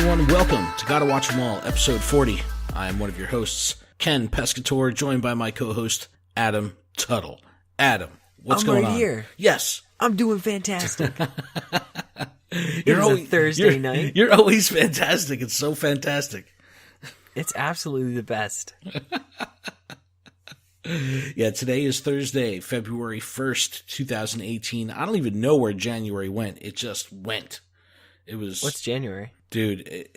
everyone. Welcome to Gotta Watch 'Em All, episode 40. I am one of your hosts, Ken Pescator, joined by my co-host, Adam Tuttle. Adam, what's going on? I'm right here. Yes. I'm doing fantastic. You're always a Thursday night. You're always fantastic. It's so fantastic. It's absolutely the best. Yeah, today is Thursday, February 1st, 2018. I don't even know where January went. It just went. It was... What's January? Dude,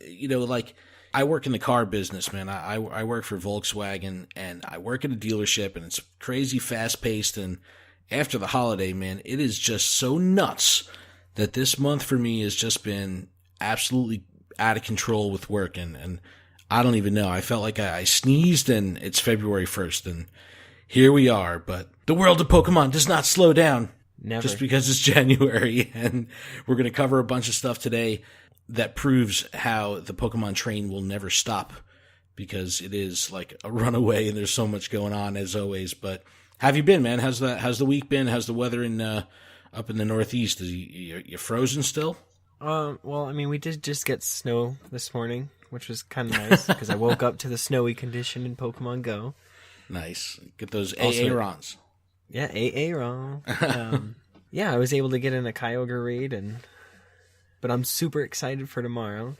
I work in the car business, man. I work for Volkswagen, and I work at a dealership, and it's crazy fast-paced, and after the holiday, man, it is just so nuts that this month for me has just been absolutely out of control with work, and I don't even know. I felt like I sneezed, and it's February 1st, and here we are, but the world of Pokemon does not slow down. Never. Just because it's January, and we're going to cover a bunch of stuff today that proves how the Pokemon train will never stop, because it is like a runaway, and there's so much going on as always. But how have you been, man? How's the week been? How's the weather in up in the Northeast? Is you frozen still? Well, I mean, we did just get snow this morning, which was kind of nice because I woke up to the snowy condition in Pokemon Go. Nice. Get those Aarons. Yeah, Aaron. Yeah, I was able to get in a Kyogre raid, but I'm super excited for tomorrow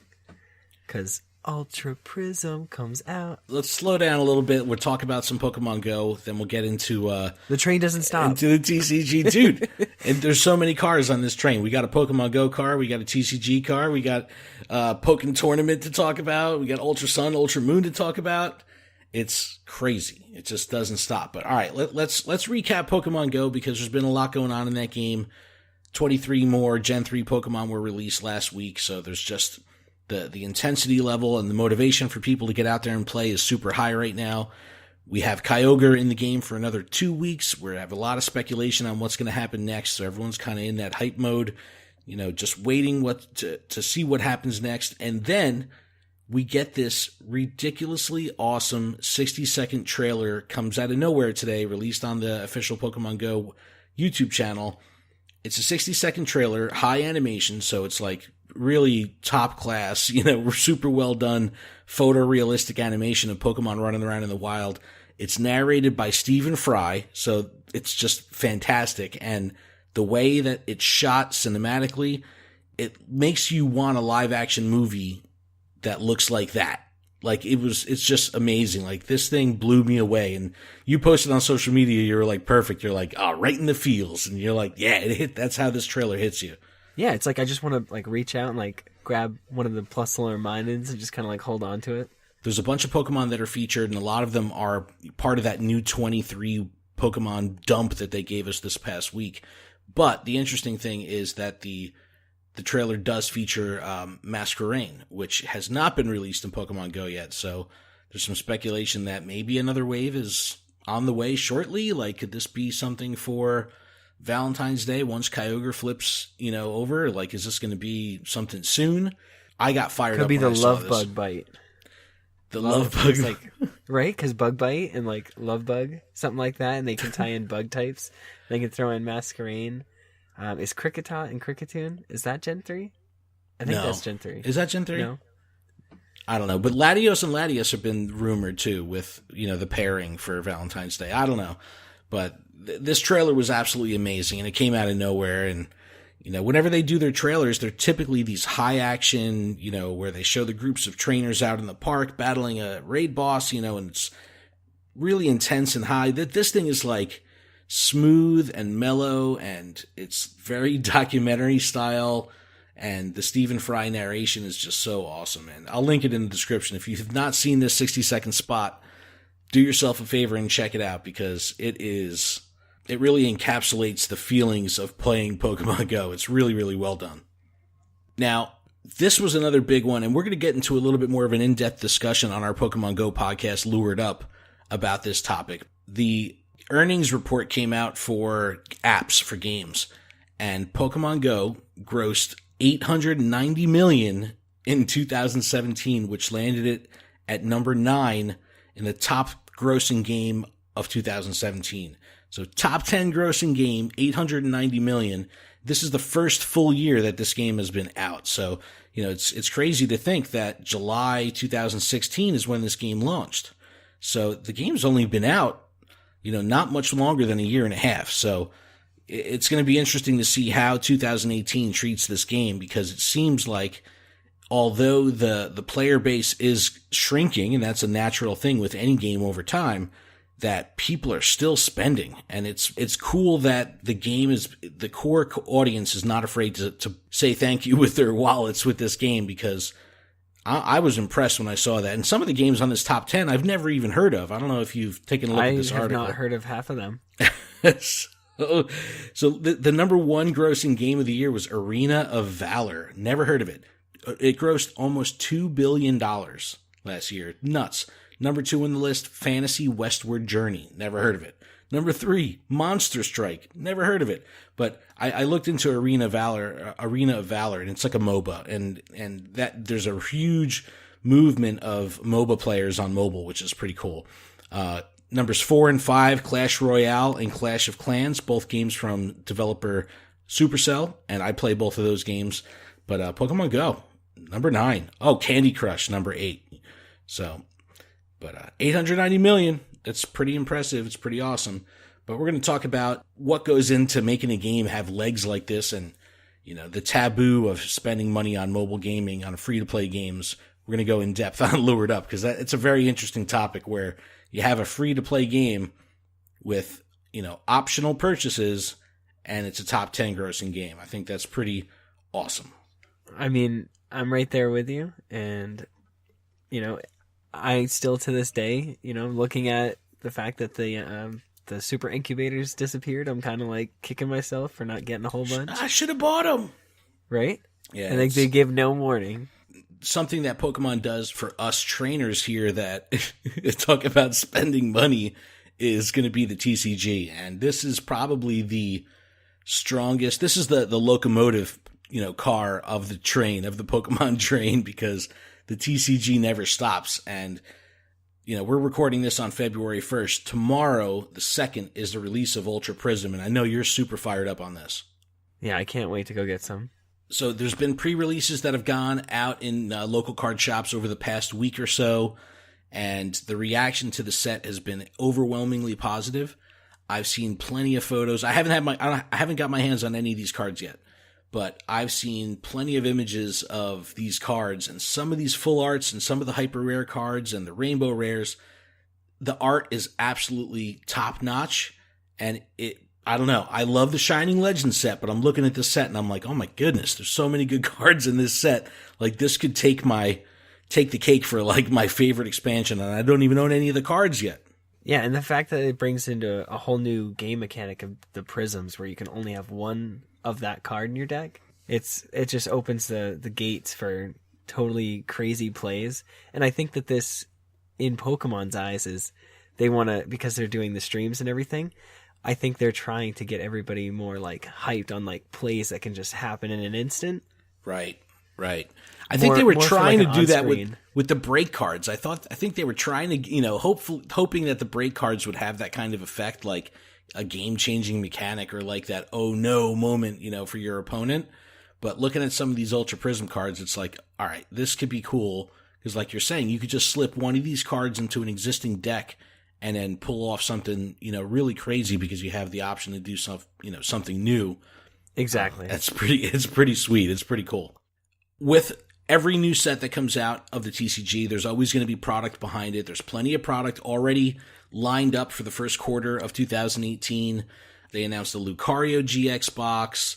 because Ultra Prism comes out. Let's slow down a little bit. We'll talk about some Pokemon Go, then we'll get into the train doesn't stop. Into the TCG, dude. And there's so many cars on this train. We got a Pokemon Go car, we got a TCG car, we got Pokkén Tournament to talk about, we got Ultra Sun, Ultra Moon to talk about. It's crazy. It just doesn't stop. But all right, let's recap Pokemon Go, because there's been a lot going on in that game. 23 more Gen 3 Pokemon were released last week, so there's just the intensity level and the motivation for people to get out there and play is super high right now. We have Kyogre in the game for another 2 weeks. We have a lot of speculation on what's going to happen next, so everyone's kind of in that hype mode, just waiting to see what happens next. And then we get this ridiculously awesome 60-second trailer, comes out of nowhere today, released on the official Pokemon Go YouTube channel. It's a 60-second trailer, high animation, so it's like really top class, super well done, photorealistic animation of Pokemon running around in the wild. It's narrated by Stephen Fry, so it's just fantastic. And the way that it's shot cinematically, it makes you want a live action movie that looks like that. Like it's just amazing. Like this thing blew me away. And you posted on social media, you were like, perfect. You're like, oh, right in the feels. And you're like, yeah, it hit. That's how this trailer hits you. Yeah, it's like I just want to like reach out and like grab one of the Plus-Solar Minons and just kind of like hold on to it. There's a bunch of Pokemon that are featured, and a lot of them are part of that new 23 Pokemon dump that they gave us this past week. But the interesting thing is that the trailer does feature Masquerain, which has not been released in Pokemon Go yet. So there's some speculation that maybe another wave is on the way shortly. Like, could this be something for Valentine's Day once Kyogre flips, over? Like, is this going to be something soon? I got fired up. Could be the love bug bite. The love bug, like, right? Because bug bite and like love bug, something like that, and they can tie in bug types. They can throw in Masquerain. Is Kricketot and Kricketune, is that Gen 3? I think that's Gen 3. Is that Gen 3? No. I don't know. But Latios and Latias have been rumored too with, the pairing for Valentine's Day. I don't know. But this trailer was absolutely amazing, and it came out of nowhere. And, whenever they do their trailers, they're typically these high action, where they show the groups of trainers out in the park battling a raid boss, and it's really intense and high. This thing is like smooth and mellow, and it's very documentary style, and the Stephen Fry narration is just so awesome. And I'll link it in the description. If you have not seen this 60-second spot, do yourself a favor and check it out, because it really encapsulates the feelings of playing Pokemon Go. It's really, really well done. Now, this was another big one, and we're going to get into a little bit more of an in-depth discussion on our Pokemon Go podcast, Lured Up, about this topic. The earnings report came out for apps for games, and Pokemon Go grossed $890 million in 2017, which landed it at number 9 in the top grossing game of 2017. So top 10 grossing game, $890 million. this is the first full year that this game has been out. So, it's crazy to think that July 2016 is when this game launched. So the game's only been out, not much longer than a year and a half. So it's going to be interesting to see how 2018 treats this game, because it seems like although the player base is shrinking, and that's a natural thing with any game over time, that people are still spending. And it's cool that the core audience is not afraid to say thank you with their wallets with this game, because I was impressed when I saw that. And some of the games on this top 10 I've never even heard of. I don't know if you've taken a look at this article. I have not heard of half of them. So the number one grossing game of the year was Arena of Valor. Never heard of it. It grossed almost $2 billion last year. Nuts. Number 2 on the list, Fantasy Westward Journey. Never heard of it. Number 3, Monster Strike. Never heard of it. But I looked into Arena of Valor, and it's like a MOBA. And that there's a huge movement of MOBA players on mobile, which is pretty cool. Numbers 4 and 5, Clash Royale and Clash of Clans, both games from developer Supercell, and I play both of those games. But Pokemon Go, number 9. Oh, Candy Crush, number 8. So, but 890 million. That's pretty impressive. It's pretty awesome. But we're going to talk about what goes into making a game have legs like this, and the taboo of spending money on mobile gaming, on free-to-play games. We're going to go in depth on Lured Up, because it's a very interesting topic where you have a free-to-play game with, optional purchases, and it's a top 10 grossing game. I think that's pretty awesome. I mean, I'm right there with you, and, I still to this day, looking at the fact that the super incubators disappeared, I'm kind of like kicking myself for not getting a whole bunch. I should have bought them. Right? Yeah. And they give no warning. Something that Pokemon does for us trainers here that talk about spending money is going to be the TCG. And this is probably the strongest. This is the locomotive, car of the train, of the Pokemon train, because the TCG never stops. And, we're recording this on February 1st. Tomorrow, the 2nd, is the release of Ultra Prism. And I know you're super fired up on this. Yeah, I can't wait to go get some. So there's been pre-releases that have gone out in local card shops over the past week or so, and the reaction to the set has been overwhelmingly positive. I've seen plenty of photos. I haven't got my hands on any of these cards yet, but I've seen plenty of images of these cards, and some of these full arts and some of the hyper rare cards and the rainbow rares. The art is absolutely top notch, and I don't know. I love the Shining Legends set, but I'm looking at this set and I'm like, oh my goodness, there's so many good cards in this set. Like, this could take the cake for like my favorite expansion, and I don't even own any of the cards yet. Yeah, and the fact that it brings into a whole new game mechanic of the prisms, where you can only have one of that card in your deck, it just opens the gates for totally crazy plays. And I think that this, in Pokemon's eyes, is they want to, because they're doing the streams and everything, I think they're trying to get everybody more like hyped on like plays that can just happen in an instant. Right. I think they were trying to do that with the break cards. I think they were trying to, hoping that the break cards would have that kind of effect, like a game-changing mechanic, or like that oh no moment, for your opponent. But looking at some of these Ultra Prism cards, it's like, all right, this could be cool, because like you're saying, you could just slip one of these cards into an existing deck and then pull off something, really crazy, because you have the option to do something new. Exactly. It's pretty sweet. It's pretty cool. With every new set that comes out of the TCG, there's always going to be product behind it. There's plenty of product already lined up for the first quarter of 2018. They announced the Lucario GX box,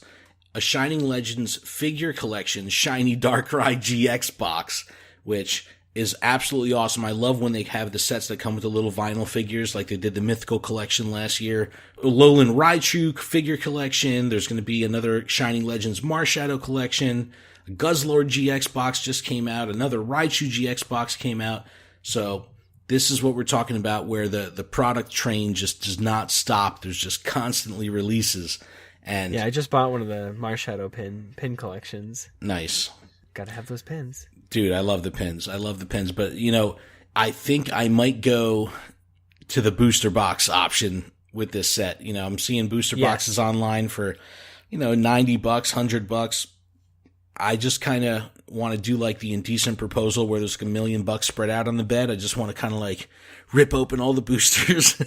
a Shining Legends figure collection, Shiny Darkrai GX box, which is absolutely awesome. I love when they have the sets that come with the little vinyl figures, like they did the Mythical collection last year. Alolan Raichu figure collection. There's going to be another Shining Legends Marshadow collection. A Guzzlord GX box just came out. Another Raichu GX box came out. So this is what we're talking about, where the product train just does not stop. There's just constantly releases. And yeah, I just bought one of the Marshadow pin collections. Nice. Got to have those pins. Dude, I love the pins. But, I think I might go to the booster box option with this set. I'm seeing booster boxes online for $90, $100. I just kind of want to do like the indecent proposal where there's like $1 million spread out on the bed. I just want to kind of like rip open all the boosters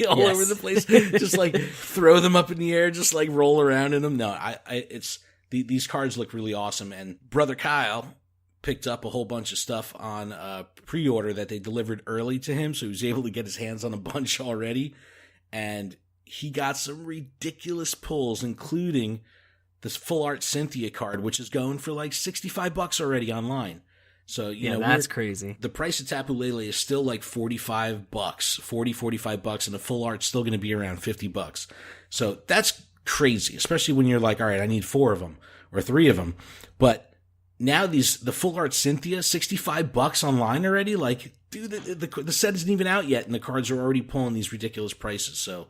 all over the place, just like throw them up in the air, just like roll around in them. No, these cards look really awesome. And brother Kyle picked up a whole bunch of stuff on pre-order that they delivered early to him, so he was able to get his hands on a bunch already. And he got some ridiculous pulls, including this full art Cynthia card, which is going for like $65 already online. So, that's crazy. The price of Tapu Lele is still like $45, $45, and the full art's still going to be around $50. So that's crazy, especially when you're like, all right, I need 4 of them or 3 of them. But now the full art Cynthia, $65 online already. Like, dude, the set isn't even out yet, and the cards are already pulling these ridiculous prices. So,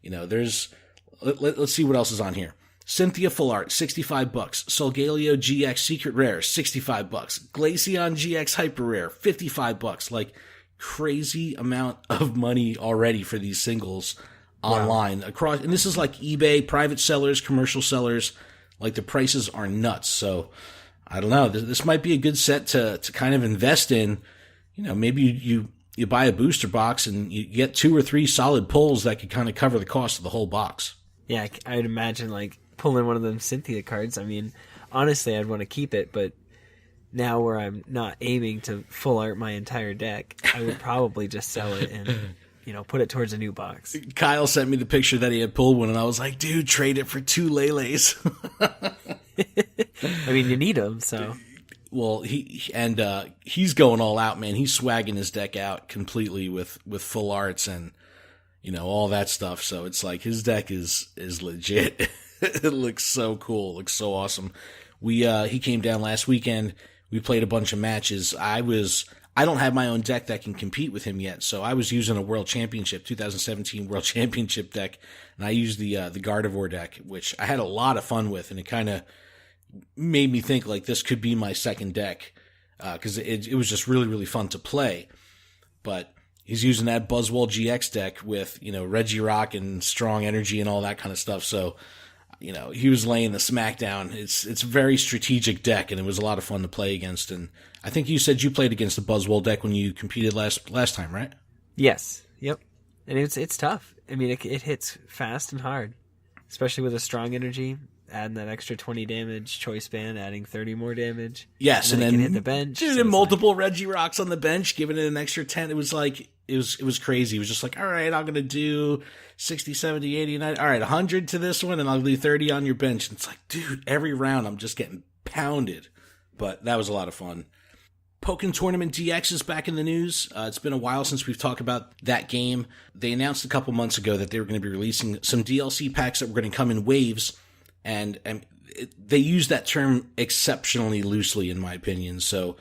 let's see what else is on here. Cynthia Full Art, $65. Solgaleo GX Secret Rare, $65. Glaceon GX Hyper Rare, $55. Like, crazy amount of money already for these singles online across. And this is like eBay, private sellers, commercial sellers. Like, the prices are nuts. So, I don't know. This might be a good set to kind of invest in. Maybe you buy a booster box and you get 2 or 3 solid pulls that could kind of cover the cost of the whole box. Yeah, I would imagine like pulling one of them Cynthia cards. I mean, honestly, I'd want to keep it, but now where I'm not aiming to full art my entire deck, I would probably just sell it and put it towards a new box. Kyle sent me the picture that he had pulled one, and I was like, dude, trade it for 2 Leles. I mean, you need them, so. Well, he's going all out, man. He's swagging his deck out completely with full arts and all that stuff. So it's like his deck is legit. It looks so cool. It looks so awesome. He came down last weekend. We played a bunch of matches. I don't have my own deck that can compete with him yet, so I was using a World Championship 2017 World Championship deck, and I used the Gardevoir deck, which I had a lot of fun with, and it kind of made me think like this could be my second deck, because it was just really, really fun to play. But he's using that Buzzwole GX deck with, Regirock and Strong Energy and all that kind of stuff. So, he was laying the smackdown. It's a very strategic deck, and it was a lot of fun to play against. And I think you said you played against the Buzzwole deck when you competed last time, right? Yes. Yep. And it's tough. I mean, it hits fast and hard, especially with a Strong Energy. Adding that extra 20 damage, Choice Band adding 30 more damage. Yes, and then can hit the bench. Dude, and multiple Regirocks on the bench, giving it an extra 10. It was like, it was crazy. It was just like, all right, I'm going to do 60, 70, 80, 90. All right, 100 to this one, and I'll do 30 on your bench. And it's like, dude, every round I'm just getting pounded. But that was a lot of fun. Pokkén Tournament DX is back in the news. It's been a while since we've talked about that game. They announced a couple months ago that they were going to be releasing some DLC packs that were going to come in waves. And they use that term exceptionally loosely, in my opinion. So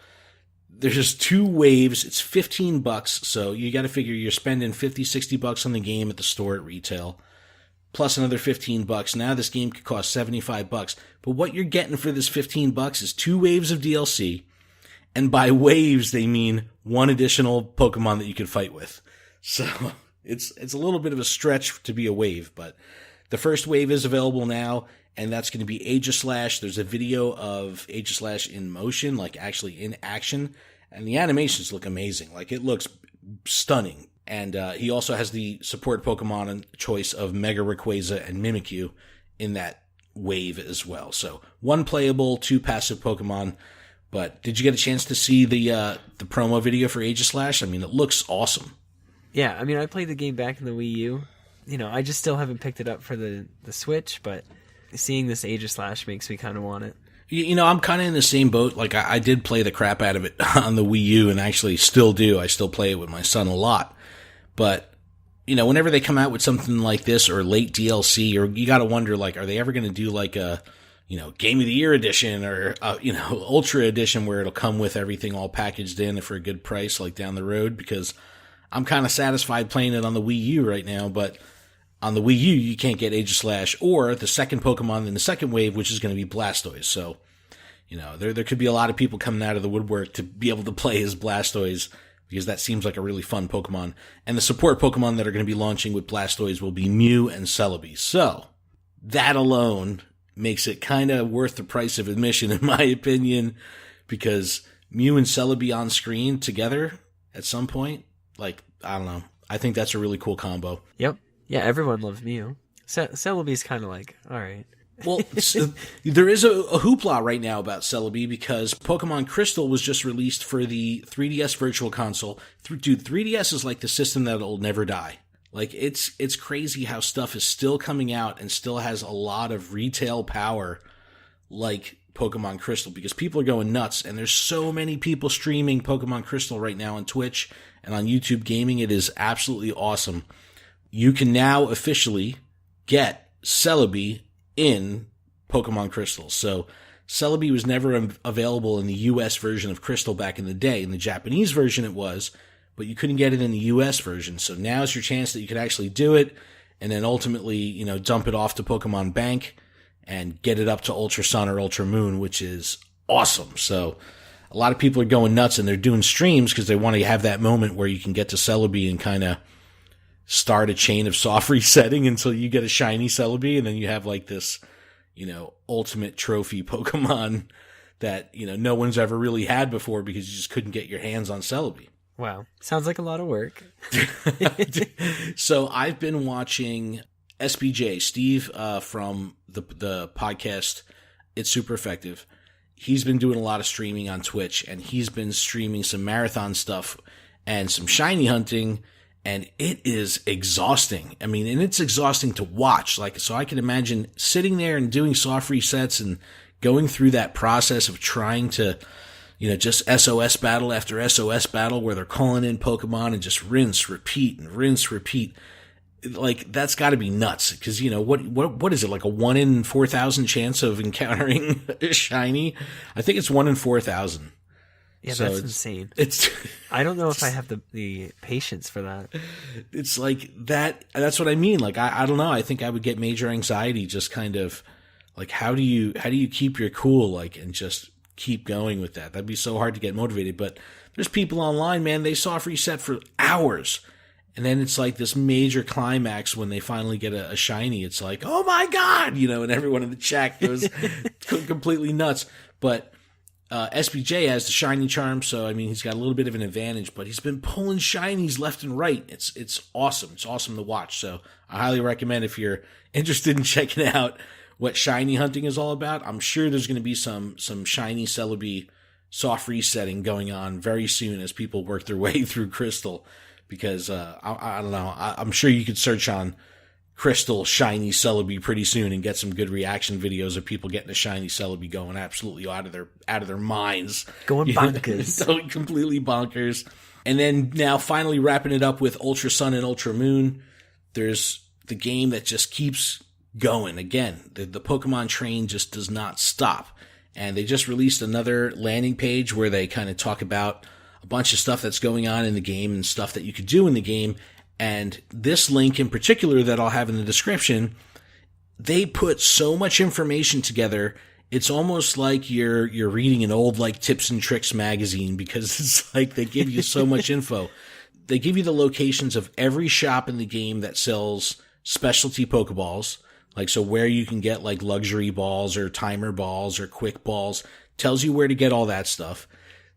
there's just 2 waves. It's $15. So you got to figure you're spending $50, $60 on the game at the store at retail, plus another $15. Now this game could cost $75. But what you're getting for this $15 is 2 waves of DLC. And by waves, they mean 1 additional Pokemon that you can fight with. So it's a little bit of a stretch to be a wave, but the first wave is available now. And that's going to be Aegislash. There's a video of Aegislash in motion, like actually in action. And the animations look amazing. Like, it looks stunning. And he also has the support Pokemon choice of Mega Rayquaza and Mimikyu in that wave as well. So 1 playable, 2 passive Pokemon. But did you get a chance to see the promo video for Aegislash? I mean, it looks awesome. Yeah, I mean, I played the game back in the Wii U. I just still haven't picked it up for the Switch, but seeing this Aegislash makes me kind of want it. I'm kind of in the same boat. Like, I did play the crap out of it on the Wii U, and actually still do. I still play it with my son a lot. But, whenever they come out with something like this, or late DLC, or you got to wonder, like, are they ever going to do like a, Game of the Year edition, or, Ultra edition, where it'll come with everything all packaged in for a good price, like down the road? Because I'm kind of satisfied playing it on the Wii U right now, but on the Wii U, you can't get Aegislash or the second Pokemon in the second wave, which is going to be Blastoise. So, there could be a lot of people coming out of the woodwork to be able to play as Blastoise, because that seems like a really fun Pokemon. And the support Pokemon that are going to be launching with Blastoise will be Mew and Celebi. So, that alone makes it kind of worth the price of admission, in my opinion, because Mew and Celebi on screen together at some point, like, I don't know. I think that's a really cool combo. Yep. Yeah, everyone loves Mew. Celebi's kind of like, all right. Well, there is a hoopla right now about Celebi because Pokemon Crystal was just released for the 3DS Virtual Console. Dude, 3DS is like the system that'll never die. Like, it's crazy how stuff is still coming out and still has a lot of retail power like Pokemon Crystal, because people are going nuts, and there's so many people streaming Pokemon Crystal right now on Twitch and on YouTube Gaming. It is absolutely awesome. You can now officially get Celebi in Pokemon Crystal. So Celebi was never available in the US version of Crystal back in the day. In the Japanese version it was, but you couldn't get it in the US version. So now's your chance that you could actually do it, and then ultimately, you know, dump it off to Pokemon Bank and get it up to Ultra Sun or Ultra Moon, which is awesome. So a lot of people are going nuts, and they're doing streams because they want to have that moment where you can get to Celebi and kind of start a chain of soft resetting until you get a shiny Celebi, and then you have like this, you know, ultimate trophy Pokemon that, you know, no one's ever really had before because you just couldn't get your hands on Celebi. Wow. Sounds like a lot of work. So I've been watching SBJ, Steve, from the podcast It's Super Effective. He's been doing a lot of streaming on Twitch, and he's been streaming some marathon stuff and some shiny hunting, and it is exhausting. I mean, and it's exhausting to watch. Like, so I can imagine sitting there and doing soft resets and going through that process of trying to, you know, just SOS battle after SOS battle where they're calling in Pokemon and just rinse, repeat, and rinse, repeat. Like, that's got to be nuts, because, you know, what is it, like a 1 in 4,000 chance of encountering a shiny? I think it's 1 in 4,000. Yeah, so that's insane. I don't know if I have the patience for that. It's like that. That's what I mean. Like, I don't know. I think I would get major anxiety, just kind of like, how do you keep your cool, like, and just keep going with that? That'd be so hard to get motivated. But there's people online, man, they soft reset for hours. And then it's like this major climax when they finally get a shiny. It's like, oh my God, you know, and everyone in the chat goes completely nuts. But SBJ has the shiny charm, so I mean, he's got a little bit of an advantage, but he's been pulling shinies left and right. It's awesome. It's awesome to watch. So I highly recommend, if you're interested in checking out what shiny hunting is all about. I'm sure there's going to be some shiny Celebi soft resetting going on very soon as people work their way through Crystal. Because, I don't know, I'm sure you could search on Crystal shiny Celebi pretty soon and get some good reaction videos of people getting a shiny Celebi going absolutely out of their minds. Going bonkers. Going completely bonkers. And then now finally wrapping it up with Ultra Sun and Ultra Moon, there's the game that just keeps going. Again, the Pokemon train just does not stop. And they just released another landing page where they kind of talk about a bunch of stuff that's going on in the game and stuff that you could do in the game. And this link in particular that I'll have in the description, they put so much information together. It's almost like you're reading an old, like, Tips and Tricks magazine, because it's like they give you so much info. They give you the locations of every shop in the game that sells specialty Pokeballs. Like, so where you can get like luxury balls or timer balls or quick balls, tells you where to get all that stuff.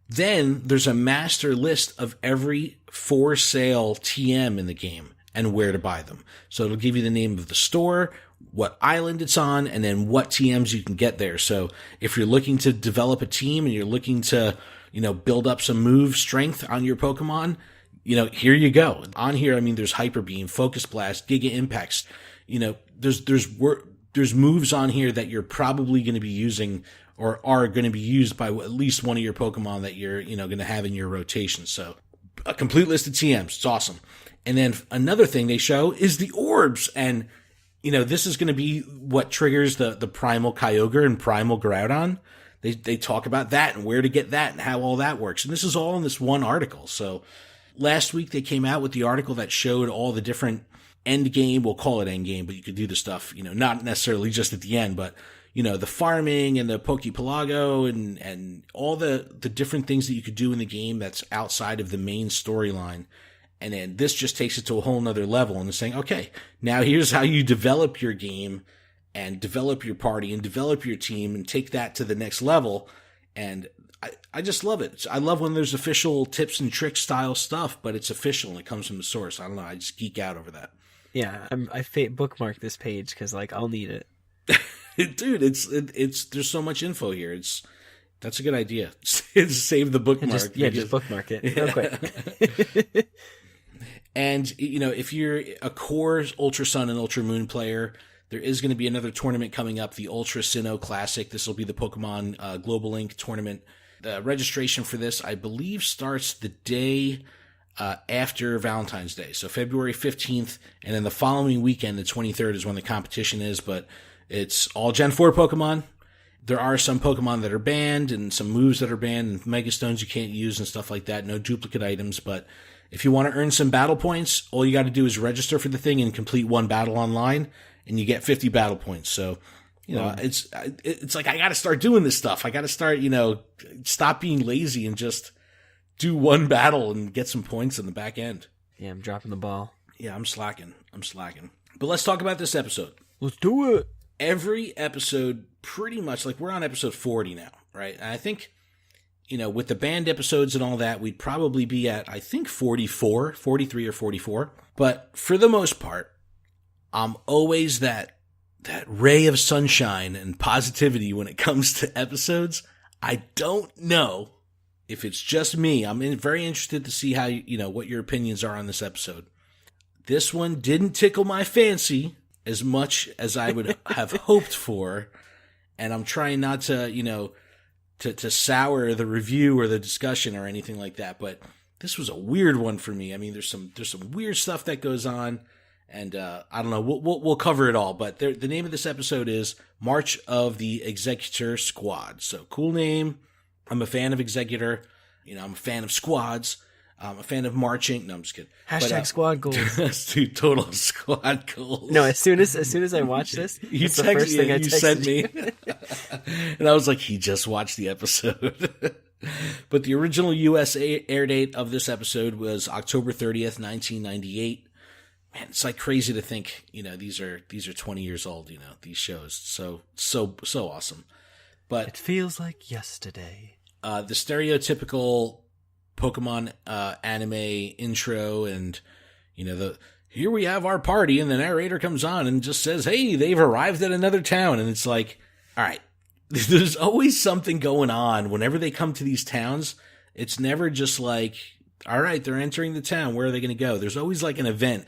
Then there's a master list of every for sale TM in the game and where to buy them. So it'll give you the name of the store, what island it's on, and then what TMs you can get there. So if you're looking to develop a team and you're looking to, you know, build up some move strength on your Pokemon, you know, here you go. On here, I mean, there's Hyper Beam, Focus Blast, Giga Impacts. You know, there's moves on here that you're probably going to be using or are going to be used by at least one of your Pokemon that you're, you know, going to have in your rotation. So a complete list of TMs. It's awesome. And then another thing they show is the orbs. And, you know, this is going to be what triggers the Primal Kyogre and Primal Groudon. They talk about that and where to get that and how all that works. And this is all in this one article. So last week they came out with the article that showed all the different end game. We'll call it end game, but you could do the stuff, you know, not necessarily just at the end, but, you know, the farming and the Poképelago and all the different things that you could do in the game that's outside of the main storyline. And then this just takes it to a whole nother level and is saying, okay, now here's how you develop your game and develop your party and develop your team and take that to the next level. And I just love it. I love when there's official tips and tricks style stuff, but it's official and it comes from the source. I don't know. I just geek out over that. Yeah, I bookmark this page because I'll need it. Dude, it's there's so much info here. That's a good idea. Save the bookmark. Just bookmark it real quick. And if you're a core Ultra Sun and Ultra Moon player, there is going to be another tournament coming up, the Ultra Sinnoh Classic. This will be the Pokemon Global Link tournament. The registration for this, I believe, starts the day after Valentine's Day. So February 15th, and then the following weekend, the 23rd, is when the competition is. But it's all Gen 4 Pokemon. There are some Pokemon that are banned and some moves that are banned and Mega Stones you can't use and stuff like that. No duplicate items. But if you want to earn some battle points, all you got to do is register for the thing and complete one battle online, and you get 50 battle points. So, it's like, I got to start doing this stuff. I got to start, stop being lazy and just do one battle and get some points in the back end. Yeah, I'm dropping the ball. Yeah, I'm slacking. But let's talk about this episode. Let's do it. Every episode, pretty much, like, we're on episode 40 now, right? And I think, with the banned episodes and all that, we'd probably be at, I think, 43 or 44. But for the most part, I'm always that ray of sunshine and positivity when it comes to episodes. I don't know if it's just me. I'm very interested to see how what your opinions are on this episode. This one didn't tickle my fancy as much as I would have hoped for, and I'm trying not to to sour the review or the discussion or anything like that. But this was a weird one for me. I mean, there's some weird stuff that goes on. And I don't know. We'll cover it all. But the name of this episode is March of the Exeggutor Squad. So cool name. I'm a fan of Exeggutor. I'm a fan of squads. I'm a fan of marching. No, I'm just kidding. Hashtag squad goals. Dude, total squad goals. No, as soon as I watched this, you the first thing I sent me, and I was like, he just watched the episode. But the original U.S. air date of this episode was October 30th, 1998. Man, it's like crazy to think, these are 20 years old, these shows. So awesome. But it feels like yesterday. The stereotypical Pokemon anime intro, and here we have our party, and the narrator comes on and just says, hey, they've arrived at another town. And it's like, all right, there's always something going on whenever they come to these towns. It's never just like, all right, they're entering the town, where are they going to go? There's always like an event.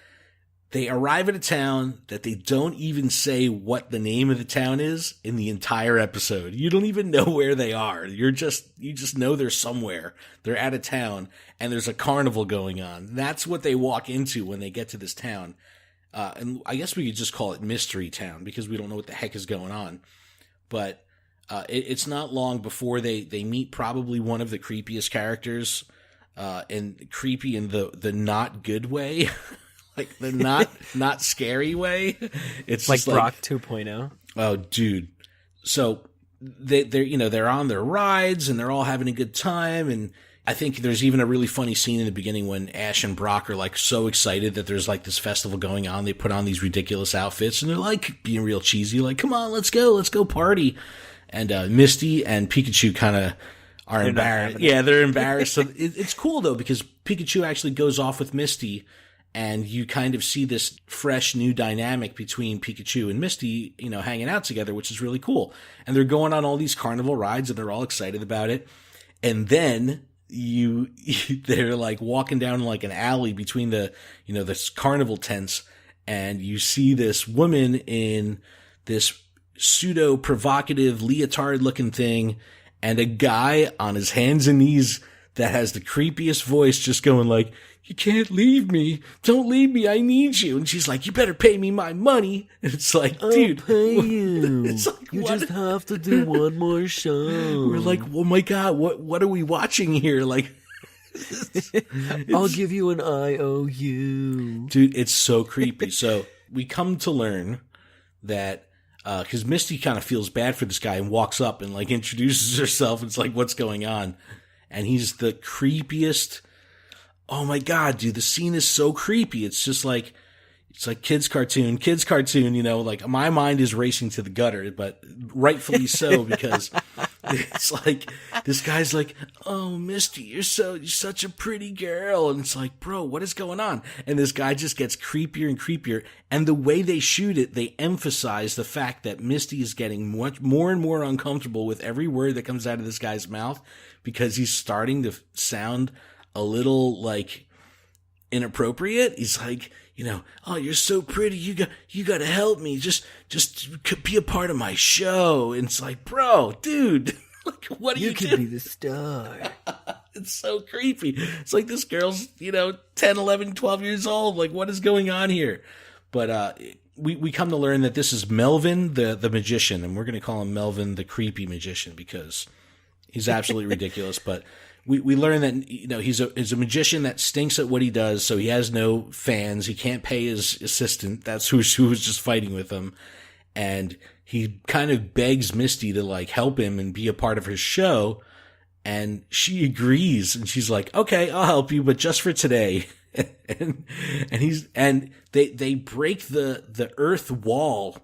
They arrive at a town that they don't even say what the name of the town is in the entire episode. You don't even know where they are. You just know they're somewhere. They're at a town and there's a carnival going on. That's what they walk into when they get to this town. And I guess we could just call it Mystery Town because we don't know what the heck is going on. But it's not long before they meet probably one of the creepiest characters, and creepy in the not good way. Like the not scary way. It's like just Brock 2.0. Oh, dude. So they're on their rides and they're all having a good time. And I think there's even a really funny scene in the beginning when Ash and Brock are like so excited that there's like this festival going on. They put on these ridiculous outfits and they're like being real cheesy. Like, come on, let's go party. And Misty and Pikachu kind of are embarrassed. Yeah, they're embarrassed. So it's cool though, because Pikachu actually goes off with Misty. And you kind of see this fresh new dynamic between Pikachu and Misty, hanging out together, which is really cool. And they're going on all these carnival rides and they're all excited about it. And then they're like walking down like an alley between the carnival tents. And you see this woman in this pseudo provocative leotard looking thing and a guy on his hands and knees that has the creepiest voice just going like, you can't leave me. Don't leave me. I need you. And she's like, you better pay me my money. And it's like, dude. I'll pay you. It's like, you just have to do one more show. We're like, oh my God, what are we watching here? Like, I'll give you an IOU. Dude, it's so creepy. So we come to learn that, cause Misty kind of feels bad for this guy and walks up and like introduces herself. It's like, what's going on? And he's the creepiest. Oh my God, dude, the scene is so creepy. It's just like, It's like kids cartoon, you know, like my mind is racing to the gutter, but rightfully so, because it's like, this guy's like, oh, Misty, you're such a pretty girl. And it's like, bro, what is going on? And this guy just gets creepier and creepier. And the way they shoot it, they emphasize the fact that Misty is getting much more and more uncomfortable with every word that comes out of this guy's mouth, because he's starting to sound a little like inappropriate. He's like, you know, oh, you're so pretty. You got to help me. Just be a part of my show. And it's like, bro, dude, like, what are you doing? You could be the star. It's so creepy. It's like this girl's, you know, 10, 11, 12 years old. Like, what is going on here? But, we come to learn that this is Melvin the Magician, and we're going to call him Melvin the Creepy Magician because he's absolutely ridiculous. But we learn that, you know, he's a magician that stinks at what he does, so he has no fans. He can't pay his assistant. That's who was just fighting with him. And he kind of begs Misty to, like, help him and be a part of his show. And she agrees, and she's like, okay, I'll help you, but just for today. and they break the earth wall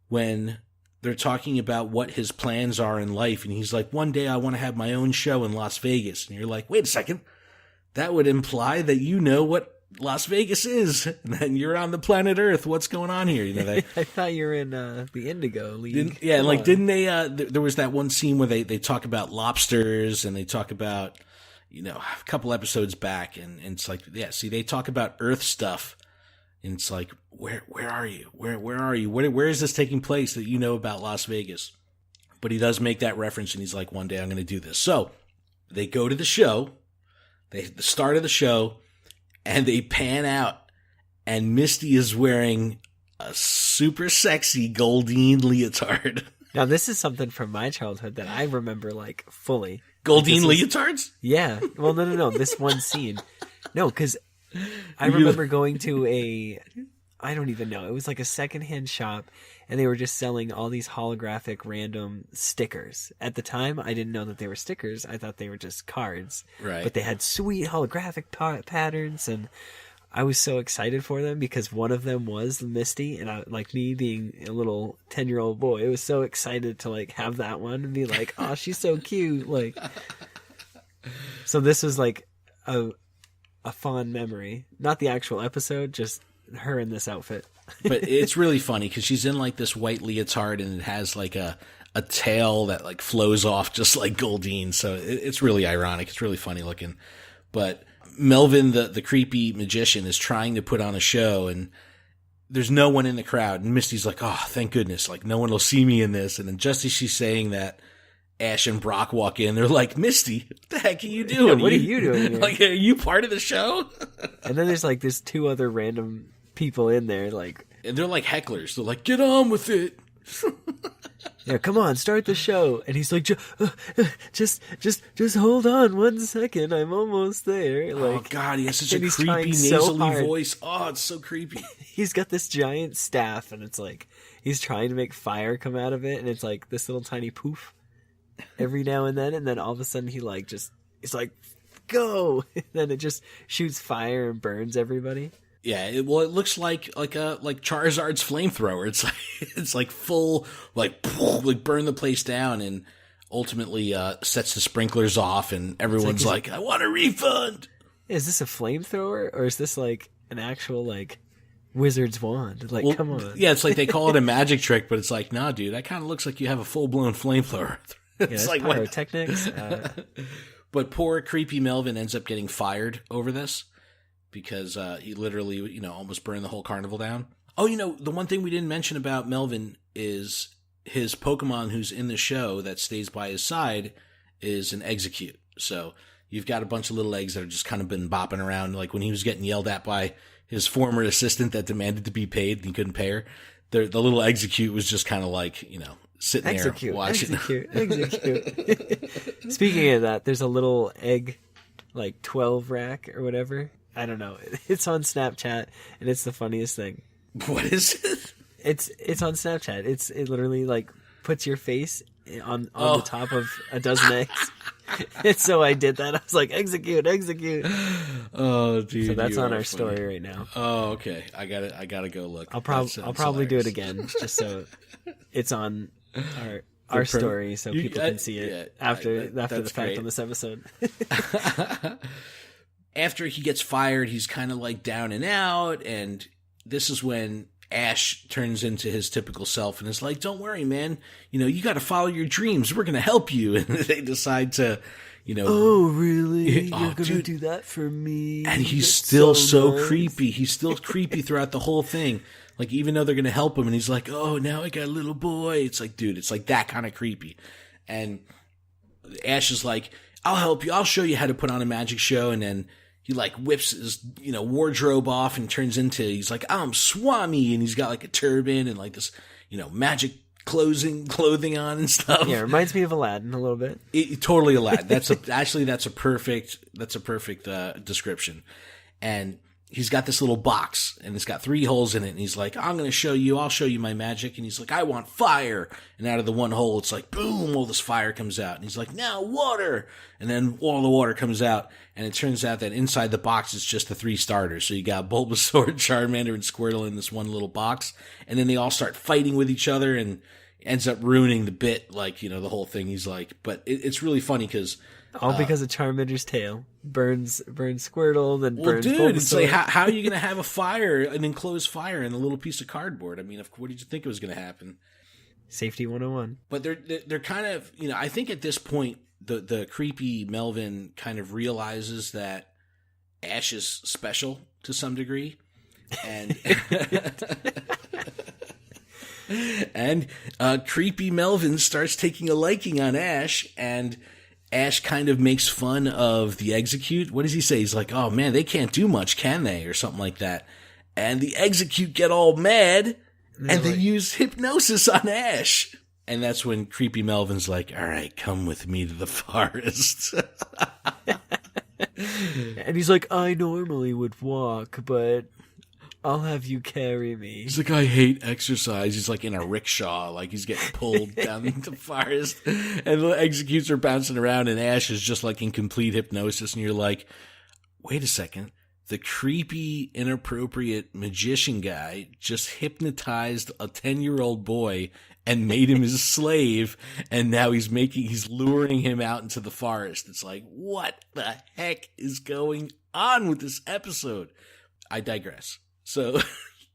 when they're talking about what his plans are in life. And he's like, one day I want to have my own show in Las Vegas. And you're like, wait a second. That would imply that you know what Las Vegas is. And then you're on the planet Earth. What's going on here? You know, I thought you were in the Indigo League. Didn't they, there was that one scene where they talk about lobsters, and they talk about, you know, a couple episodes back, and it's like, yeah, see, they talk about Earth stuff. And it's like, where are you? Where are you? Where is this taking place that you know about Las Vegas? But he does make that reference, and he's like, one day I'm going to do this. So they go to the show, the start of the show, and they pan out, and Misty is wearing a super sexy Goldeen leotard. Now, this is something from my childhood that I remember, like, fully. Goldeen leotards? Yeah. Well, no. This one scene. No, because I remember going to I don't even know. It was like a secondhand shop, and they were just selling all these holographic random stickers. At the time, I didn't know that they were stickers. I thought they were just cards. Right. But they had sweet holographic patterns, and I was so excited for them because one of them was Misty, and I, like me being a little 10-year-old boy, I was so excited to, like, have that one and be like, oh, she's so cute. Like, so this was like a fond memory, not the actual episode, just her in this outfit. But it's really funny because she's in, like, this white leotard, and it has, like, a tail that, like, flows off just like Goldeen. So it's really ironic. It's really funny looking. But Melvin the Creepy Magician is trying to put on a show, and there's no one in the crowd, and Misty's like, oh, thank goodness, like, no one will see me in this. And then just as she's saying that, Ash and Brock walk in. They're like, Misty, what the heck are you doing? What are you doing here? Like, are you part of the show? And then there's two other random people in there, like, and they're like hecklers. They're like, get on with it. Yeah, come on, start the show. And he's like, just hold on 1 second, I'm almost there. Like, oh God, he has such a creepy nasally voice. Oh, it's so creepy. He's got this giant staff, and it's like he's trying to make fire come out of it, and it's like this little tiny poof every now and then all of a sudden he's like, go, and then it just shoots fire and burns everybody. Yeah, it looks like Charizard's flamethrower. It's like full, like burn the place down, and ultimately sets the sprinklers off, and everyone's like, I want a refund. Is this a flamethrower, or is this like an actual, like, wizard's wand? Like, well, come on. Yeah, it's like they call it a magic trick, but it's like, nah, dude, that kind of looks like you have a full blown flamethrower. It's like pyrotechnics. But poor creepy Melvin ends up getting fired over this because he literally, almost burned the whole carnival down. Oh, the one thing we didn't mention about Melvin is his Pokemon who's in the show that stays by his side is an Exeggutor. So you've got a bunch of little eggs that have just kind of been bopping around. Like when he was getting yelled at by his former assistant that demanded to be paid and he couldn't pay her, the little Exeggutor was just kind of like, sitting there watching. Exeggutor. Speaking of that, there's a little egg, like 12 rack or whatever. I don't know. It's on Snapchat, and it's the funniest thing. What is it? It's on Snapchat. It literally, like, puts your face on the top of a dozen eggs. And so I did that. I was like, execute. Oh, dude. So that's on our story right now. Oh, okay. I gotta go look. I'll probably do it again, just so it's on our story, so people can see it after the fact great. On this episode. After he gets fired, he's kind of like down and out, and this is when Ash turns into his typical self and is like, don't worry, man. You got to follow your dreams. We're going to help you. And they decide to, Oh, really? You're going to do that for me? And he's still so nice. Creepy. He's still creepy throughout the whole thing. Like, even though they're going to help him, and he's like, oh, now I got a little boy. It's like, dude, it's like that kind of creepy. And Ash is like, I'll help you. I'll show you how to put on a magic show. And then he like whips his, wardrobe off and turns into, he's like, I'm Swami. And he's got like a turban and like this, magic clothing on and stuff. Yeah, it reminds me of Aladdin a little bit. Totally Aladdin. That's a perfect description. And he's got this little box and it's got 3 holes in it. And he's like, I'll show you my magic. And he's like, I want fire. And out of the one hole, it's like, boom, all this fire comes out. And he's like, now water. And then all the water comes out. And it turns out that inside the box is just the 3 starters. So you got Bulbasaur, Charmander, and Squirtle in this one little box. And then they all start fighting with each other and ends up ruining the bit, like, the whole thing. He's like, but it's really funny because... all because of Charmander's tail. Burns Squirtle, then burns Bulbasaur. Dude, it's like, how are you going to have an enclosed fire in a little piece of cardboard? I mean, what did you think was going to happen? Safety 101. But they're kind of, I think at this point, the creepy Melvin kind of realizes that Ash is special to some degree. And... and creepy Melvin starts taking a liking on Ash, and Ash kind of makes fun of the Exeggutor. What does he say? He's like, oh man, they can't do much, can they? Or something like that. And the Exeggutor get all mad, and they use hypnosis on Ash. And that's when creepy Melvin's like, all right, come with me to the forest. And he's like, I normally would walk, but I'll have you carry me. He's like, I hate exercise. He's like in a rickshaw, like he's getting pulled down the forest. And the Exeggutors are bouncing around, and Ash is just like in complete hypnosis. And you're like, wait a second. The creepy, inappropriate magician guy just hypnotized a 10-year-old boy and made him his slave. And now he's luring him out into the forest. It's like, what the heck is going on with this episode? I digress. So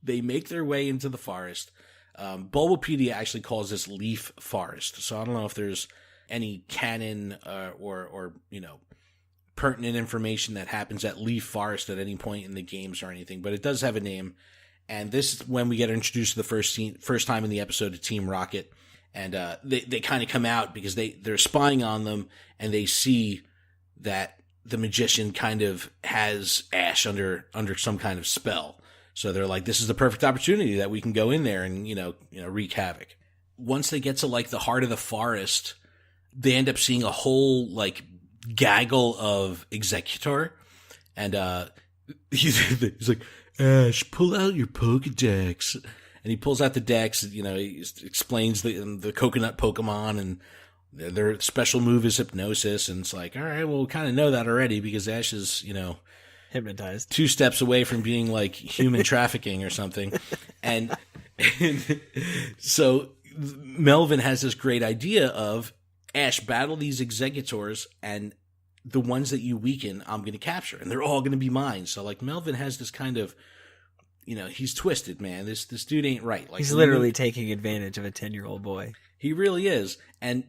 they make their way into the forest. Bulbapedia actually calls this Leaf Forest. So I don't know if there's any canon or pertinent information that happens at Leaf Forest at any point in the games or anything, but it does have a name. And this is when we get introduced to the first time in the episode to Team Rocket. And they kind of come out because they're spying on them, and they see that the magician kind of has Ash under some kind of spell. So they're like, this is the perfect opportunity that we can go in there and, wreak havoc. Once they get to like the heart of the forest, they end up seeing a whole like gaggle of Exeggutor. And he's like, Ash, pull out your Pokedex. And he pulls out the dex, he explains the coconut Pokemon, and their special move is hypnosis. And it's like, all right, well, we kind of know that already because Ash is, hypnotized 2 steps away from being like human trafficking or something. And so Melvin has this great idea of, Ash, battle these Exeggutors, and the ones that you weaken, I'm going to capture, and they're all going to be mine. So like Melvin has this kind of, he's twisted, man. This dude ain't right. Like, he's literally taking advantage of a 10-year-old boy. He really is. And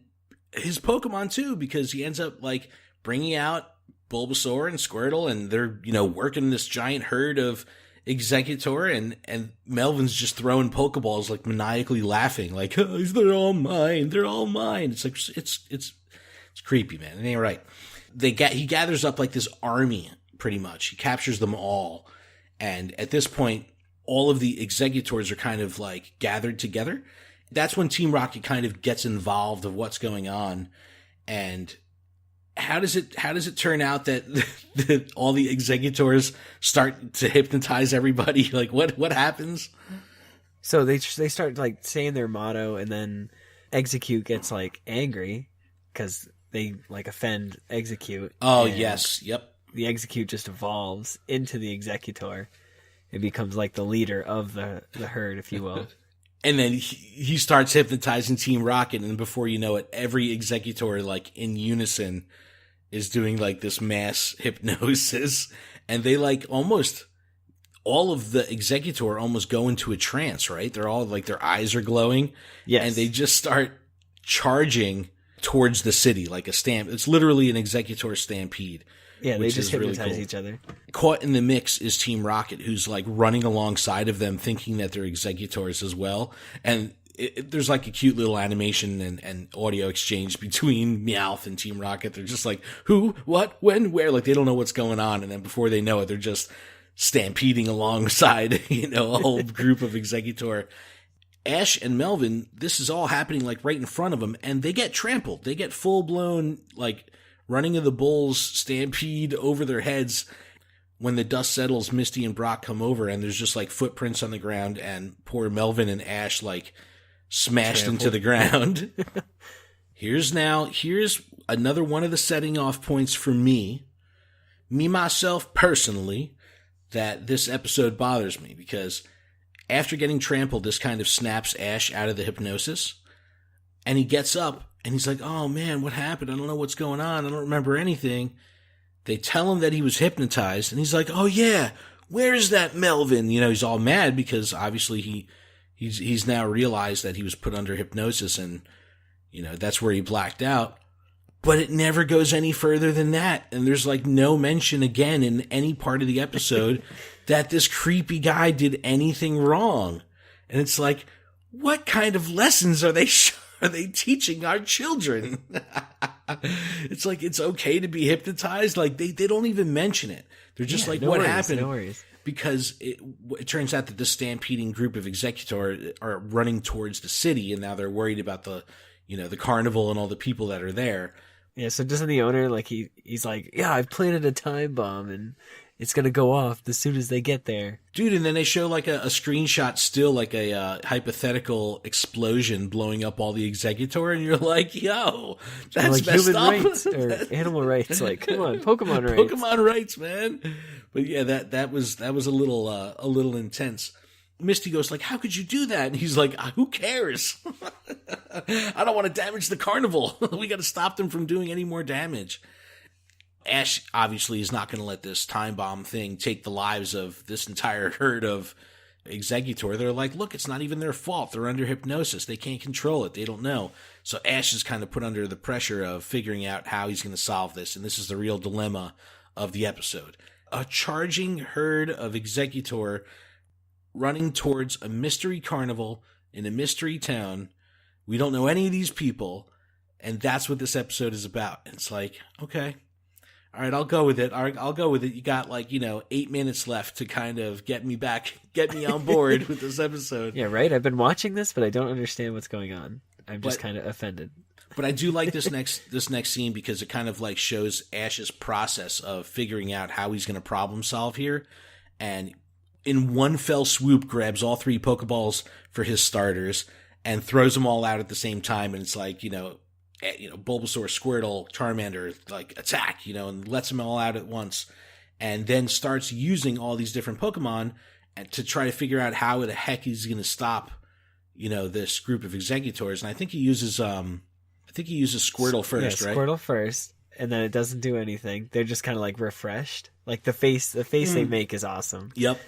his Pokemon too, because he ends up like bringing out Bulbasaur and Squirtle, and they're, working this giant herd of Exeggutor, and Melvin's just throwing Pokeballs, like maniacally laughing, like, oh, they're all mine. It's like, it's creepy, man. It ain't right. He gathers up like this army, pretty much. He captures them all. And at this point, all of the Exeggutors are kind of like gathered together. That's when Team Rocket kind of gets involved of what's going on. And how does it turn out that all the Exeggutors start to hypnotize everybody? Like what happens? So they start like saying their motto, and then Exeggutor gets like angry because they like offend Exeggutor. Oh, yes. Yep. The Exeggutor just evolves into the Exeggutor. It becomes like the leader of the herd, if you will. And then he starts hypnotizing Team Rocket, and before you know it, every Exeggutor, like, in unison is doing, like, this mass hypnosis. And they, like, almost, all of the Exeggutor almost go into a trance, right? They're all, like, their eyes are glowing. Yes. And they just start charging towards the city, like a stamp. It's literally an Exeggutor stampede. Yeah, they just hypnotize really cool. each other. Caught in the mix is Team Rocket, who's like running alongside of them, thinking that they're Exeggutors as well. And there's like a cute little animation and audio exchange between Meowth and Team Rocket. They're just like, who, what, when, where? Like, they don't know what's going on. And then before they know it, they're just stampeding alongside, a whole group of Exeggutor. Ash and Melvin, this is all happening like right in front of them, and they get trampled. They get full-blown, like, running of the bulls stampede over their heads. When the dust settles, Misty and Brock come over, and there's just like footprints on the ground, and poor Melvin and Ash like smashed into the ground. Here's another one of the setting off points for me myself personally, that this episode bothers me, because after getting trampled, this kind of snaps Ash out of the hypnosis, and he gets up. And he's like, oh, man, what happened? I don't know what's going on. I don't remember anything. They tell him that he was hypnotized. And he's like, oh, yeah, where's that Melvin? He's all mad because obviously he's now realized that he was put under hypnosis. And, that's where he blacked out. But it never goes any further than that. And there's like no mention again in any part of the episode that this creepy guy did anything wrong. And it's like, what kind of lessons are they teaching our children? It's like, it's okay to be hypnotized. Like, they don't even mention it. They're just like, what happened? No worries. Because it turns out that the stampeding group of Exeggutor are running towards the city, and now they're worried about the carnival and all the people that are there. Yeah, so doesn't the owner, like, he's like, yeah, I've planted a time bomb, and it's going to go off as soon as they get there. Dude, and then they show like a screenshot still, like a hypothetical explosion blowing up all the Exeggutor, and you're like, yo, that's like messed human up. rights or animal rights. Like, come on, Pokemon rights. Pokemon rights, man. But yeah, that was a little intense. Misty goes like, how could you do that? And he's like, who cares? I don't want to damage the carnival. We got to stop them from doing any more damage. Ash obviously is not going to let this time bomb thing take the lives of this entire herd of Exeggutor. They're like, look, it's not even their fault. They're under hypnosis. They can't control it. They don't know. So Ash is kind of put under the pressure of figuring out how he's going to solve this. And this is the real dilemma of the episode. A charging herd of Exeggutor running towards a mystery carnival in a mystery town. We don't know any of these people. And that's what this episode is about. It's like, okay. All right, I'll go with it. I'll go with it. You got 8 minutes left to kind of get me on board with this episode. Yeah, right. I've been watching this, but I don't understand what's going on. I'm just kind of offended. But I do like this next scene because it kind of like shows Ash's process of figuring out how he's going to problem solve here, and in one fell swoop grabs all 3 Pokeballs for his starters and throws them all out at the same time. And it's like, Bulbasaur, Squirtle, Charmander, like attack, and lets them all out at once, and then starts using all these different Pokemon and to try to figure out how the heck he's going to stop, this group of Exeggutors. And I think he uses Squirtle first, right? Squirtle first, and then it doesn't do anything. They're just kind of like refreshed. Like the face they make is awesome. Yep.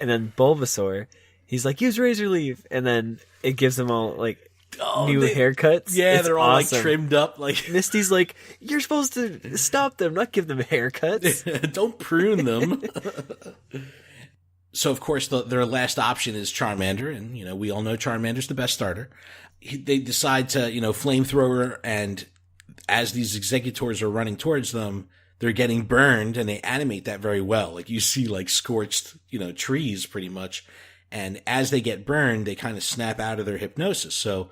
And then Bulbasaur, he's like, use Razor Leaf, and then it gives them all like new haircuts. Yeah, it's they're all awesome. like trimmed up. Like Misty's like, you're supposed to stop them, not give them haircuts. Don't prune them. So of course their last option is Charmander, and we all know Charmander's the best starter. They decide to flamethrower, and as these Exeggutors are running towards them, they're getting burned, and they animate that very well. Like you see like scorched trees pretty much. And as they get burned, they kind of snap out of their hypnosis. So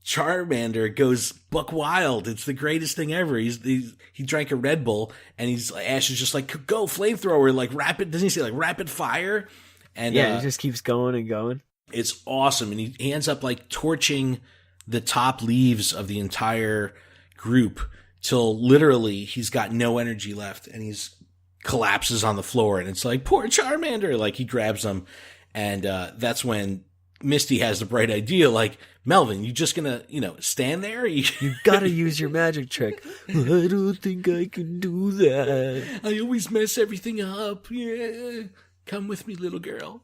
Charmander goes buck wild. It's the greatest thing ever. He drank a Red Bull, and Ash is just like, go flamethrower, like rapid. Doesn't he say like rapid fire? And yeah, he just keeps going and going. It's awesome, and he ends up like torching the top leaves of the entire group till literally he's got no energy left and he's collapses on the floor, and it's like, poor Charmander. Like, he grabs him, and that's when Misty has the bright idea, like, Melvin, you just gonna, stand there? You gotta use your magic trick. I don't think I can do that. I always mess everything up. Yeah. Come with me, little girl.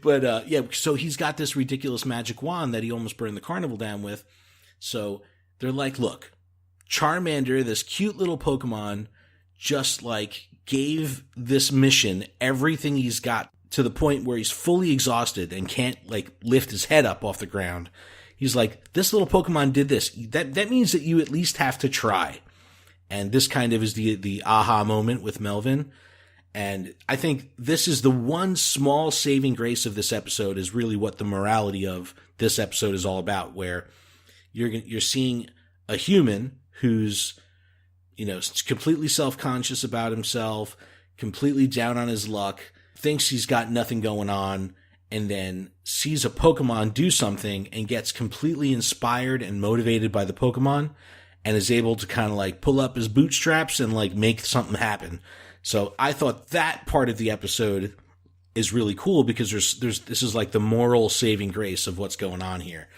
But, so he's got this ridiculous magic wand that he almost burned the carnival down with. So they're like, look, Charmander, this cute little Pokemon, just like gave this mission everything he's got to the point where he's fully exhausted and can't like lift his head up off the ground. He's like, this little Pokemon did this. That means that you at least have to try. And this kind of is the aha moment with Melvin. And I think this is the one small saving grace of this episode, is really what the morality of this episode is all about, where you're seeing a human who's, completely self-conscious about himself, completely down on his luck, thinks he's got nothing going on, and then sees a Pokemon do something and gets completely inspired and motivated by the Pokemon and is able to kind of like pull up his bootstraps and like make something happen. So I thought that part of the episode is really cool because this is like the moral saving grace of what's going on here.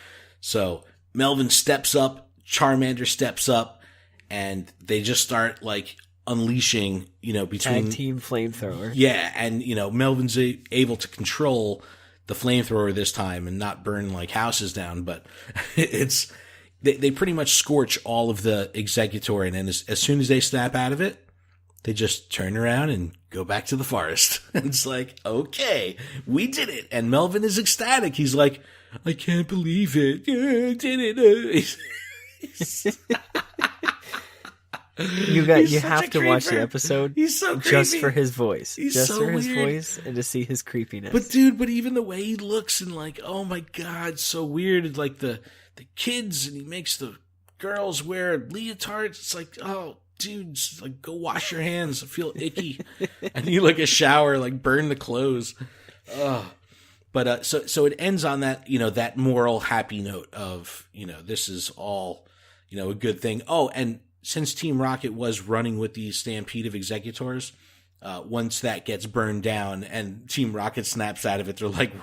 So Melvin steps up, Charmander steps up, and they just start like unleashing, between tag team flamethrower. Yeah. And, Melvin's able to control the flamethrower this time and not burn like houses down, but they pretty much scorch all of the Exeggutor. And then as soon as they snap out of it, they just turn around and go back to the forest. And it's like, okay, we did it. And Melvin is ecstatic. He's like, I can't believe it. Yeah, I did it. You have to watch the episode. He's so creepy. Just for his voice. His voice and to see his creepiness. But even the way he looks and like, oh my God, so weird. It's like the kids, and he makes the girls wear leotards. It's like, oh, dude, just like go wash your hands. I feel icky. I need like a shower, like burn the clothes. But so it ends on that, that moral happy note of, this is all, a good thing. Oh, and since Team Rocket was running with the stampede of Exeggutors, once that gets burned down and Team Rocket snaps out of it, they're like,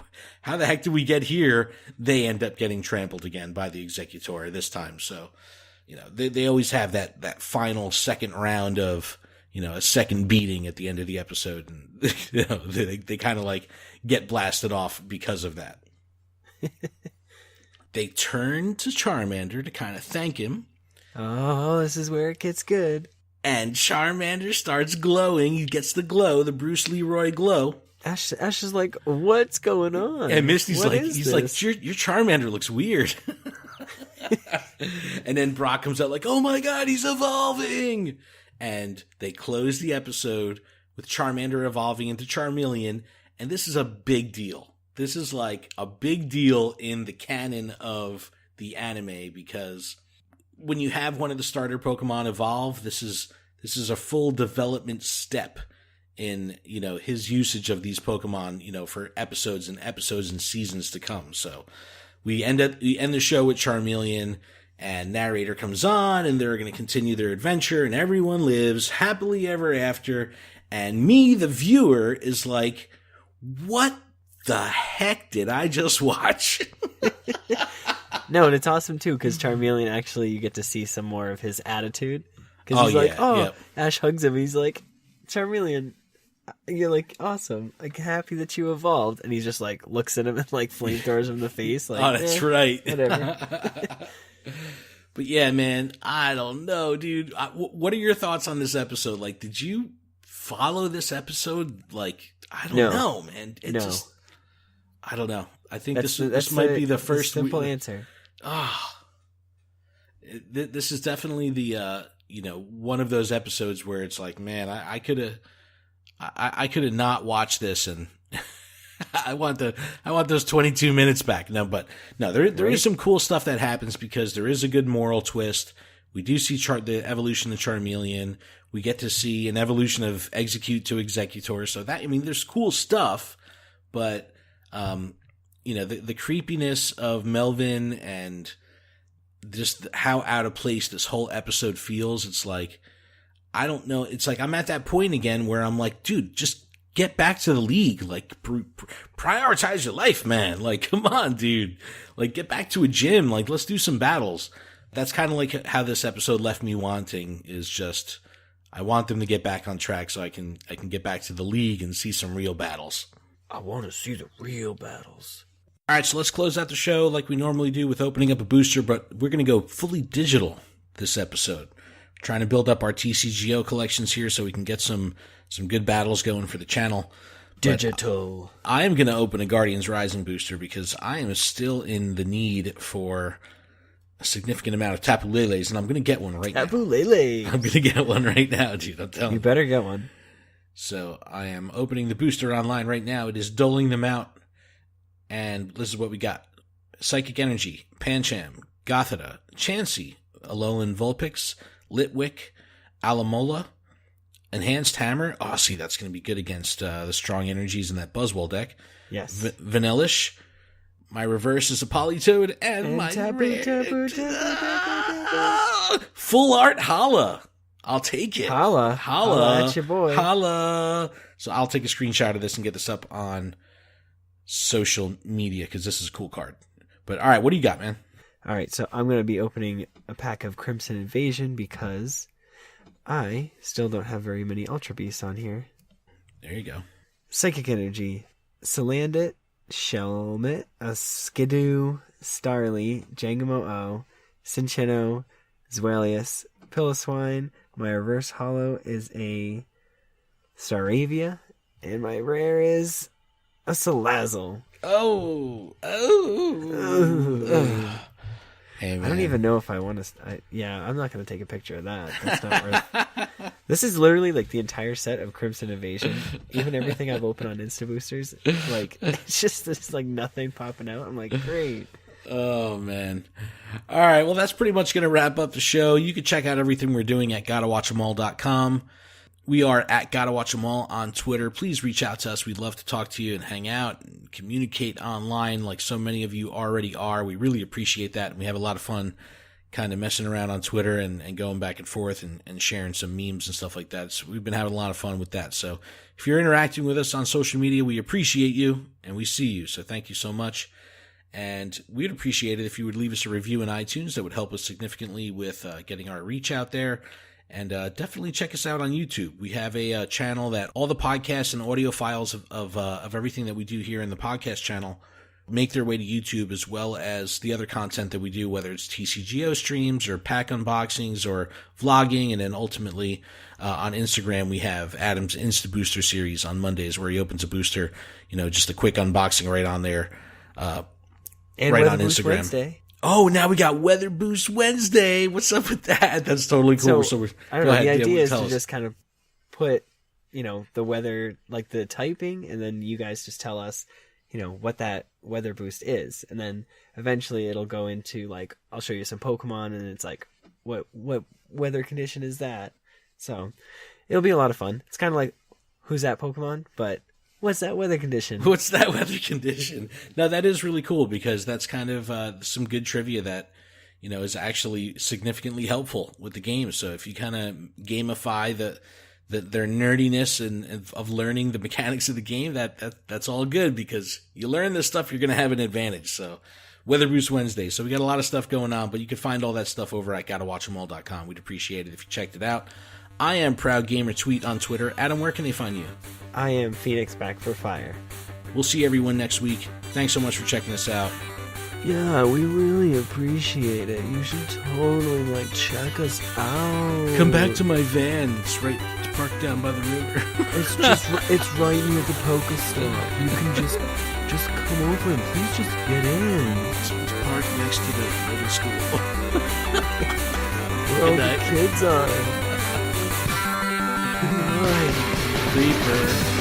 how the heck did we get here? They end up getting trampled again by the Exeggutor this time. So, they always have that final second round of, a second beating at the end of the episode. And, they kind of like get blasted off because of that. They turn to Charmander to kind of thank him. Oh, this is where it gets good. And Charmander starts glowing. He gets the glow, the Bruce Leroy glow. Ash is like, what's going on? And Misty's like, your Charmander looks weird. And then Brock comes out like, oh my God, he's evolving. And they close the episode with Charmander evolving into Charmeleon. And this is a big deal. This is like a big deal in the canon of the anime, because when you have one of the starter Pokemon evolve, this is a full development step in, his usage of these Pokemon, for episodes and seasons to come. So we end the show with Charmeleon, and narrator comes on, and they're going to continue their adventure, and everyone lives happily ever after. And me, the viewer, is like, what the heck did I just watch? No, and it's awesome too, because Charmeleon, actually, you get to see some more of his attitude. Because he's Ash hugs him, and he's like, Charmeleon, you're like, awesome, like, happy that you evolved. And he's just like, looks at him and like flamethrowers him in the face. Like, oh, that's right. Whatever. But yeah, man, I don't know, dude. What are your thoughts on this episode? Like, did you follow this episode? Like, I don't know, man. I don't know. I think this might be the first simple answer. This is definitely the one of those episodes where it's like, man, I could have not watched this, and I want those 22 minutes back. There is some cool stuff that happens, because there is a good moral twist. We do see the evolution of Charmeleon. We get to see an evolution of Execute to Exeggutor. So there's cool stuff, but the creepiness of Melvin and just how out of place this whole episode feels. It's like, I don't know. It's like I'm at that point again where I'm like, dude, just get back to the league. Like, prioritize your life, man. Like, come on, dude. Like, get back to a gym. Like, let's do some battles. That's kind of like how this episode left me wanting, is just, I want them to get back on track so I can get back to the league and see some real battles. I want to see the real battles. All right, so let's close out the show like we normally do with opening up a booster, but we're going to go fully digital this episode. We're trying to build up our TCGO collections here so we can get some good battles going for the channel. Digital. But I am going to open a Guardians Rising booster because I am still in the need for a significant amount of Tapu Leles, and I'm going to get one right now. Tapu Lele. I'm going to get one right now, dude. I'm telling you. You better get one. So I am opening the booster online right now. It is doling them out. And this is what we got. Psychic Energy, Pancham, Gothita, Chansey, Alolan Vulpix, Litwick, Alamola, Enhanced Hammer. Oh, see, that's going to be good against the strong energies in that Buzzwole deck. Yes. Vanillish. My reverse is a Politoed, and my full art Hala. I'll take it. Hala. That's your boy. Hala. So I'll take a screenshot of this and get this up on social media because this is a cool card. But all right, what do you got, man? All right, so I'm going to be opening a pack of Crimson Invasion because I still don't have very many Ultra Beasts on here. There you go. Psychic Energy, Salandit, Shelmet, Skidoo, Starly, Jangamo-O, Cinccino, Zweilious, Piloswine. My reverse holo is a Staravia, and my rare is a Salazzle. Oh. Hey, man. I don't even know if I want to. I'm not going to take a picture of that. That's not worth. This is literally like the entire set of Crimson Invasion. Even everything I've opened on Insta Boosters, like it's just there's like nothing popping out. I'm like, great. Oh man. All right. Well, that's pretty much going to wrap up the show. You can check out everything we're doing at GottaWatchEmAll.com. We are at GottaWatchEmAll on Twitter. Please reach out to us. We'd love to talk to you and hang out and communicate online like so many of you already are. We really appreciate that. We have a lot of fun kind of messing around on Twitter and going back and forth and sharing some memes and stuff like that. So we've been having a lot of fun with that. So if you're interacting with us on social media, we appreciate you and we see you. So thank you so much. And we'd appreciate it if you would leave us a review in iTunes. That would help us significantly with getting our reach out there. And definitely check us out on YouTube. We have a channel that all the podcasts and audio files of everything that we do here in the podcast channel make their way to YouTube, as well as the other content that we do, whether it's TCGO streams or pack unboxings or vlogging. And then ultimately on Instagram, we have Adam's Insta Booster series on Mondays where he opens a booster, just a quick unboxing right on there, and right Weather on Boost Instagram. Wednesday. Oh, now we got Weather Boost Wednesday. What's up with that? That's totally cool. So I don't know. The idea is to just kind of put, the weather, like the typing, and then you guys just tell us, what that Weather Boost is. And then eventually it'll go into, like, I'll show you some Pokemon, and it's like, what weather condition is that? So it'll be a lot of fun. It's kind of like, who's that Pokemon? But what's that weather condition? What's that weather condition? Now, that is really cool because that's kind of some good trivia that, is actually significantly helpful with the game. So if you kind of gamify their nerdiness and of learning the mechanics of the game, that's all good because you learn this stuff, you're going to have an advantage. So Weather Boost Wednesday. So we got a lot of stuff going on, but you can find all that stuff over at GottaWatchEmAll.com. We'd appreciate it if you checked it out. I am Proud Gamer Tweet on Twitter. Adam, where can they find you? I am Phoenix Back for Fire. We'll see everyone next week. Thanks so much for checking us out. Yeah, we really appreciate it. You should totally, check us out. Come back to my van. It's right parked down by the river. It's right near the Pokestop. You can just come over and please just get in. It's parked next to the middle school. Where all the kids are. Good night. Creeper.